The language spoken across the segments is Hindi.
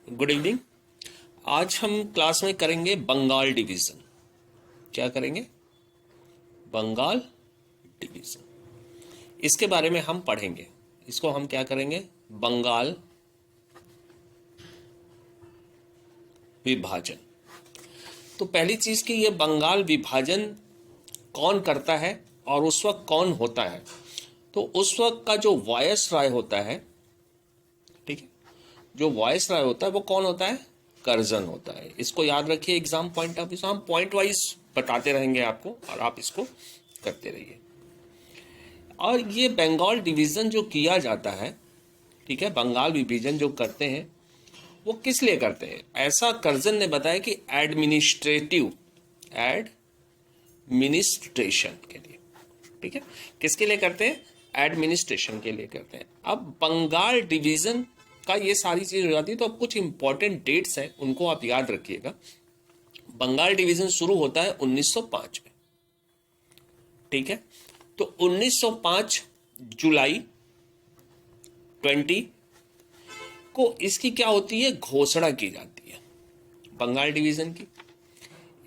Good evening. आज हम क्लास में करेंगे बंगाल डिवीजन। क्या करेंगे? बंगाल डिवीजन। इसके बारे में हम पढ़ेंगे। इसको हम क्या करेंगे? बंगाल विभाजन। तो पहली चीज कि ये बंगाल विभाजन कौन करता है और उस वक्त कौन होता है। तो उस वक्त का जो वायसराय होता है, ठीक है, जो वायसराय होता है वो कौन होता है? कर्जन होता है। इसको याद रखिए, एग्जाम पॉइंट ऑफ व्यू से हम पॉइंट वाइज बताते रहेंगे आपको और आप इसको करते रहिए। और ये बंगाल डिवीजन जो किया जाता है, ठीक है, बंगाल विभाजन जो करते हैं वो किस लिए करते हैं? ऐसा कर्जन ने बताया कि एडमिनिस्ट्रेशन के लिए। ठीक है, किसके लिए करते हैं? एडमिनिस्ट्रेशन के लिए करते हैं। अब बंगाल डिवीजन का ये सारी चीज हो जाती है, तो अब कुछ इंपॉर्टेंट डेट्स हैं उनको आप याद रखिएगा। बंगाल डिवीजन शुरू होता है 1905 में, ठीक है। तो 1905 जुलाई 20 को इसकी क्या होती है? घोषणा की जाती है बंगाल डिवीजन की।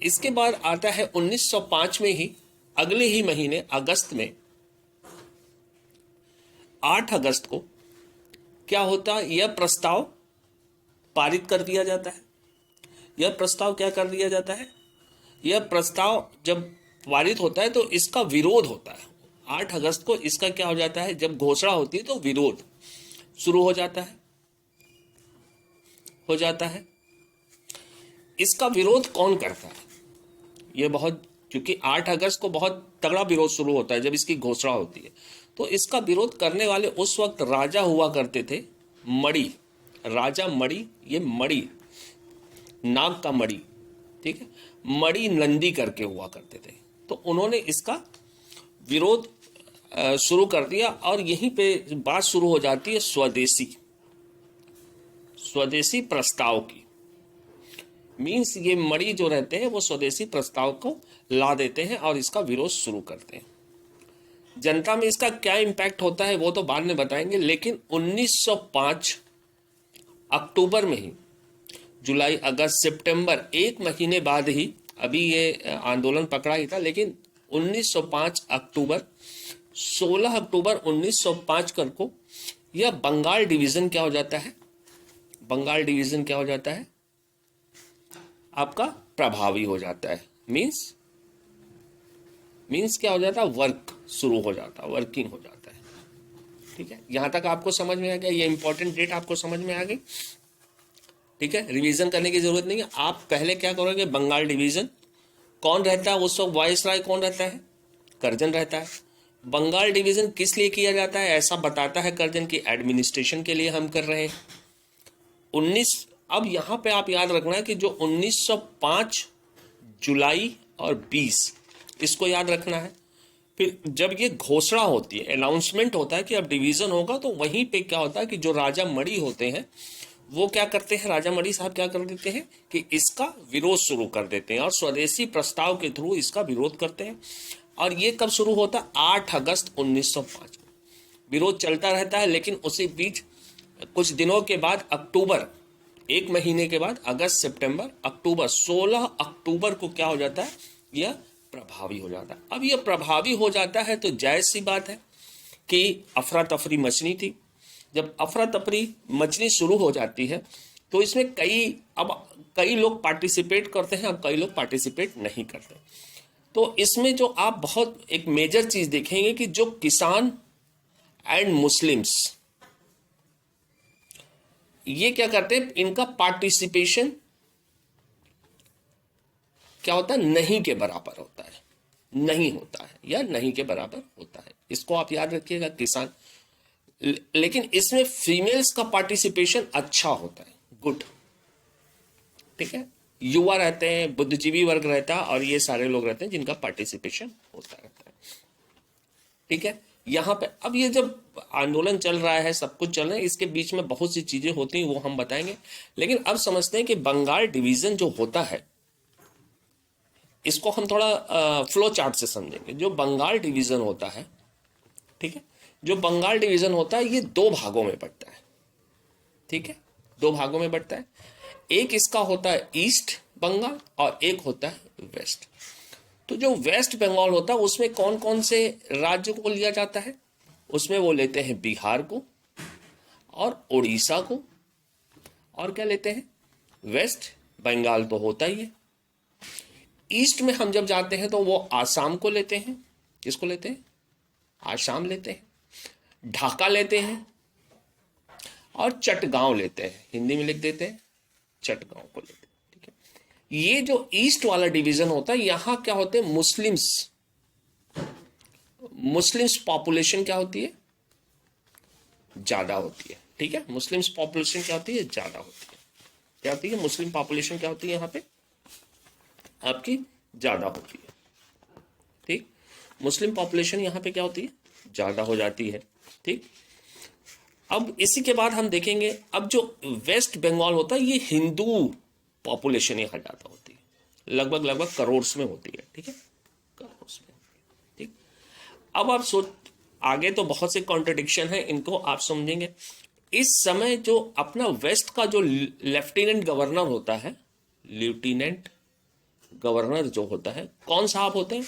इसके बाद आता है 1905 में ही, अगले ही महीने अगस्त में, 8 अगस्त को क्या होता है? यह प्रस्ताव पारित कर दिया जाता है। यह प्रस्ताव क्या कर दिया जाता है? यह प्रस्ताव जब पारित होता है तो इसका विरोध होता है। 8 अगस्त को इसका क्या हो जाता है? जब घोषणा होती है तो विरोध शुरू हो जाता है। इसका विरोध कौन करता है? यह बहुत, क्योंकि 8 अगस्त को बहुत तगड़ा विरोध शुरू होता है जब इसकी घोषणा होती है। तो इसका विरोध करने वाले उस वक्त राजा हुआ करते थे मणि, राजा मणि। ये मणि, नाग का मणि, ठीक है, मणि नंदी करके हुआ करते थे। तो उन्होंने इसका विरोध शुरू कर दिया और यहीं पे बात शुरू हो जाती है स्वदेशी प्रस्ताव की। मीन्स ये मणि जो रहते हैं वो स्वदेशी प्रस्ताव को ला देते हैं और इसका विरोध शुरू करते हैं। जनता में इसका क्या इंपैक्ट होता है वो तो बाद में बताएंगे, लेकिन 1905 अक्टूबर में ही, जुलाई अगस्त सितंबर, एक महीने बाद ही, अभी ये आंदोलन पकड़ा ही था, लेकिन 1905 अक्टूबर, 16 अक्टूबर 1905 को यह बंगाल डिवीजन क्या हो जाता है? बंगाल डिवीजन क्या हो जाता है? आपका प्रभावी हो जाता है। मीन्स क्या हो जाता है? वर्क शुरू हो जाता है, वर्किंग हो जाता है। ठीक है, यहां तक आपको समझ में आ गया? ये इंपॉर्टेंट डेट आपको समझ में आ गई? ठीक है, रिवीजन करने की जरूरत नहीं है। आप पहले क्या करोगे? बंगाल डिवीजन कौन रहता है उस वक्त? वायसराय कौन रहता है? कर्जन रहता है। बंगाल डिवीजन किस लिए किया जाता है? ऐसा बताता है कर्जन की एडमिनिस्ट्रेशन के लिए हम कर रहे हैं। 19, अब यहां पे आप याद रखना है कि जो 1905 जुलाई और 20, इसको याद रखना है। फिर जब ये घोषणा होती है, अनाउंसमेंट होता है कि अब डिवीजन होगा, तो वहीं पे क्या होता है कि जो राजा मणि होते हैं वो क्या करते हैं? राजा मणि साहब क्या कर देते हैं कि इसका विरोध शुरू कर देते हैं और स्वदेशी प्रस्ताव के थ्रू इसका विरोध करते हैं। और ये कब शुरू होता है? 8 अगस्त 1905 को विरोध चलता रहता है। लेकिन उसी बीच कुछ दिनों के बाद, अक्टूबर, एक महीने के बाद, अगस्त सितंबर अक्टूबर, 16 अक्टूबर को क्या हो जाता है? यह प्रभावी हो जाता है। अब यह प्रभावी हो जाता है तो जायज सी बात है कि अफरा तफरी मचनी थी। जब अफरा तफरी मचनी शुरू हो जाती है तो इसमें कई लोग पार्टिसिपेट करते हैं, अब कई लोग पार्टिसिपेट नहीं करते। तो इसमें जो आप बहुत एक मेजर चीज देखेंगे कि जो किसान एंड मुस्लिम्स, ये क्या करते हैं? इनका पार्टिसिपेशन क्या होता है? नहीं के बराबर होता है, नहीं होता है या नहीं के बराबर होता है। इसको आप याद रखिएगा, किसान। लेकिन इसमें फीमेल्स का पार्टिसिपेशन अच्छा होता है, गुड, ठीक है। युवा रहते हैं, बुद्धिजीवी वर्ग रहता है और ये सारे लोग रहते हैं जिनका पार्टिसिपेशन होता रहता है, ठीक है। यहां पे अब ये जब आंदोलन चल रहा है, सब कुछ चल रहा है, इसके बीच में बहुत सी चीजें होती हैं, वो हम बताएंगे। लेकिन अब समझते हैं कि बंगाल डिवीजन जो होता है, इसको हम थोड़ा फ्लो चार्ट से समझेंगे। जो बंगाल डिवीजन होता है, ठीक है, जो बंगाल डिवीजन होता है ये 2 भागों में पड़ता है, ठीक है, दो भागों में बंटता है। एक इसका होता है ईस्ट बंगाल और एक होता है वेस्ट। तो जो वेस्ट बंगाल होता है उसमें कौन कौन से राज्य को लिया जाता है? उसमें वो लेते हैं बिहार को और उड़ीसा को, और क्या लेते हैं? वेस्ट बंगाल तो होता ही है। ईस्ट में हम जब जाते हैं तो वो आसाम को लेते हैं। किसको लेते हैं? आसाम लेते हैं, ढाका लेते हैं और चटगांव लेते हैं। हिंदी में लिख देते हैं चटगांव को लेते हैं। ठीक है, ये जो ईस्ट वाला डिवीजन होता है यहां क्या होते हैं? मुस्लिम्स पॉपुलेशन क्या होती है? ज्यादा होती है। ठीक है, मुस्लिम्स पॉपुलेशन क्या होती है? ज्यादा होती है। क्या होती है? मुस्लिम पॉपुलेशन क्या होती है यहां पे आपकी? ज्यादा होती है। ठीक, मुस्लिम पॉपुलेशन यहां पे क्या होती है? ज्यादा हो जाती है। ठीक, अब इसी के बाद हम देखेंगे, अब जो वेस्ट बंगाल होता है ये हिंदू पॉपुलेशन यहां ज्यादा होती है, लगभग करोड़ में होती है। ठीक है, करोड़ में। ठीक, अब आप सोच, आगे तो बहुत से कॉन्ट्रडिक्शन है, इनको आप समझेंगे। इस समय जो अपना वेस्ट का जो लेफ्टिनेंट गवर्नर होता है, लेफ्टिनेंट गवर्नर जो होता है, कौन साहब होते हैं?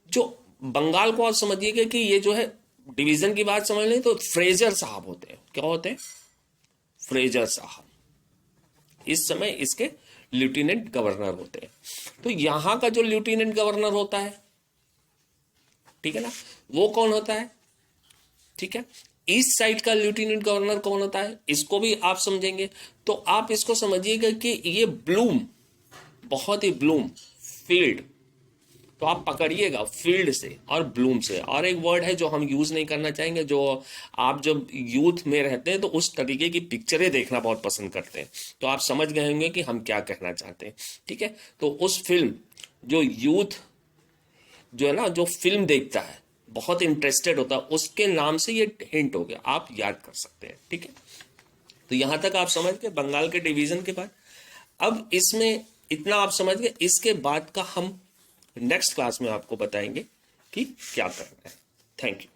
जो बंगाल को आप समझिएगा कि ये जो है डिवीजन की बात समझ लें तो फ्रेजर साहब होते हैं। क्या होते हैं? फ्रेजर साहब इस समय इसके लेफ्टिनेंट गवर्नर होते हैं। तो यहां का जो लेफ्टिनेंट गवर्नर होता है, ठीक है ना, वो कौन होता है? ठीक है, ईस्ट साइड का लेफ्टिनेंट गवर्नर कौन होता है, इसको भी आप समझेंगे। तो आप इसको समझिएगा कि ये ब्लूम, बहुत ही ब्लूम फील्ड, तो आप पकड़िएगा फील्ड से और ब्लूम से। और एक वर्ड है जो हम यूज नहीं करना चाहेंगे, जो आप जब यूथ में रहते हैं तो उस तरीके की पिक्चरें देखना बहुत पसंद करते हैं, तो आप समझ गए होंगे कि हम क्या कहना चाहते हैं। ठीक है, तो उस फिल्म जो यूथ जो है ना, जो फिल्म देखता है, बहुत इंटरेस्टेड होता है, उसके नाम से ये हिंट हो गया, आप याद कर सकते हैं। ठीक है, तो यहां तक आप समझ गए बंगाल के डिवीजन के बाद। अब इसमें इतना आप समझ गए, इसके बाद का हम नेक्स्ट क्लास में आपको बताएंगे कि क्या करना है। Thank you.